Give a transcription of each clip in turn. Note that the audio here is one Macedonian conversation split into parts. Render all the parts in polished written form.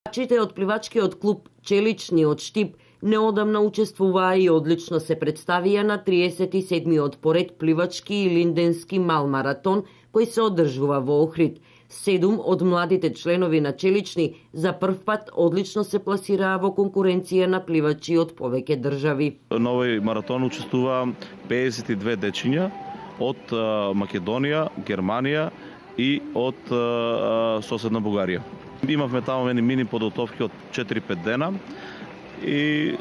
Пливачите од пливачкиот клуб Челични од Штип неодамна учествуваа и одлично се представија на 37-миот поред пливачки и линденски мал маратон кој се одржува во Охрид. 7 од младите членови на Челични за прв пат одлично се пласираа во конкуренција на пливачи од повеќе држави. На овој маратон учествуваа 52 дечиња од Македонија, Германија и од соседна Бугарија. Имавме таму мини подготовки од 4-5 дена и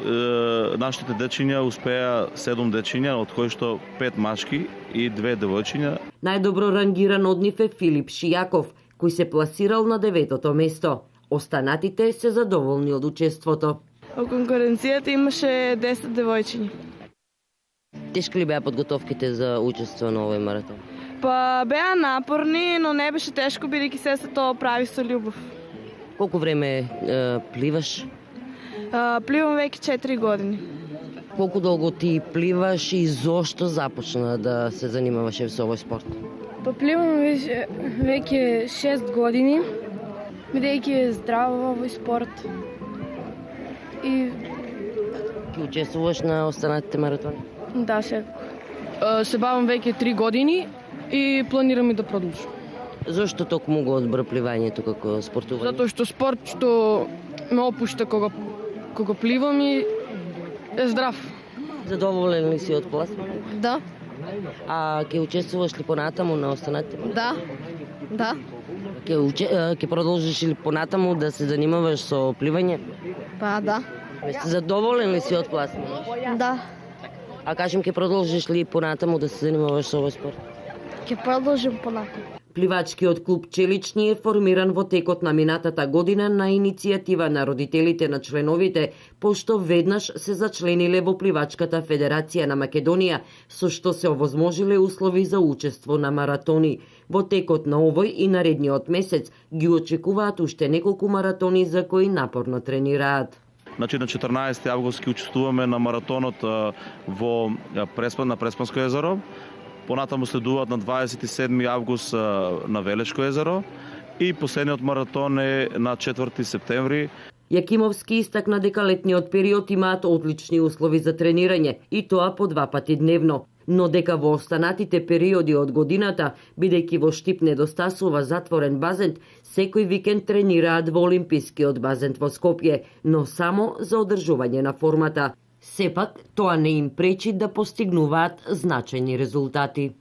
нашите дечиња успеа 7 дечиња, од кои што 5 машки и 2 девојчиња. Најдобро рангиран од нив е Филип Шијаков, кој се пласирал на 9-то место. Останатите се задоволни од учеството. Во конкуренцијата имаше 10 девојчиња. Тешки ли беа подготовките за учество на овој маратон? Па беа напорни, но не беше тешко, бидејќи се тоа прави со љубов. Колку време пливаш? Пливам веќе 4 години. Колку долго ти пливаш и зошто започна да се занимаваш со овој спорт? Па пливам веќе 6 години, бидејќи е здраво во овој спорт. И Ти учествуваш на останатите маратони? да, секако. Се бавам веќе 3 години и планирам и да продолжам. Зошто токму го одбра пливањето како спортување? Затоа што спорт што ме опушта кога пливам и е здрав. Задоволен ли си од пласмата? Да, А ќе учествуваш ли понатаму на останатите? да. Ќе продолжиш ли понатаму да се занимаваш со пливање? Па да. Задоволен ли си од пласмата? Да. А кажем, ќе продолжиш ли понатаму да се занимаваш со овој спорт? Ќе продолжим понатаму. Пливачкиот клуб Челични е формиран во текот на минатата година на иницијатива на родителите на членовите, пошто веднаш се зачлениле во Пливачката федерација на Македонија, со што се овозможиле услови за учество на маратони. Во текот на овој и наредниот месец ги очекуваат уште неколку маратони за кои напорно тренираат. Значи на 14 август ќе учествуваме на маратонот на Преспанско езеро. Понатаму следуваат на 27 август на Велешко езеро и последниот маратон е на 4 септември. Јакимовски истакна дека летниот период имаат одлични услови за тренирање и тоа по 2 пати дневно, но дека во останатите периоди од годината, бидејќи во Штип недостасува затворен базен, секој викенд тренираат во Олимпискиот базен во Скопје, но само за одржување на формата. Сепак, тоа не им пречи да постигнуваат значајни резултати.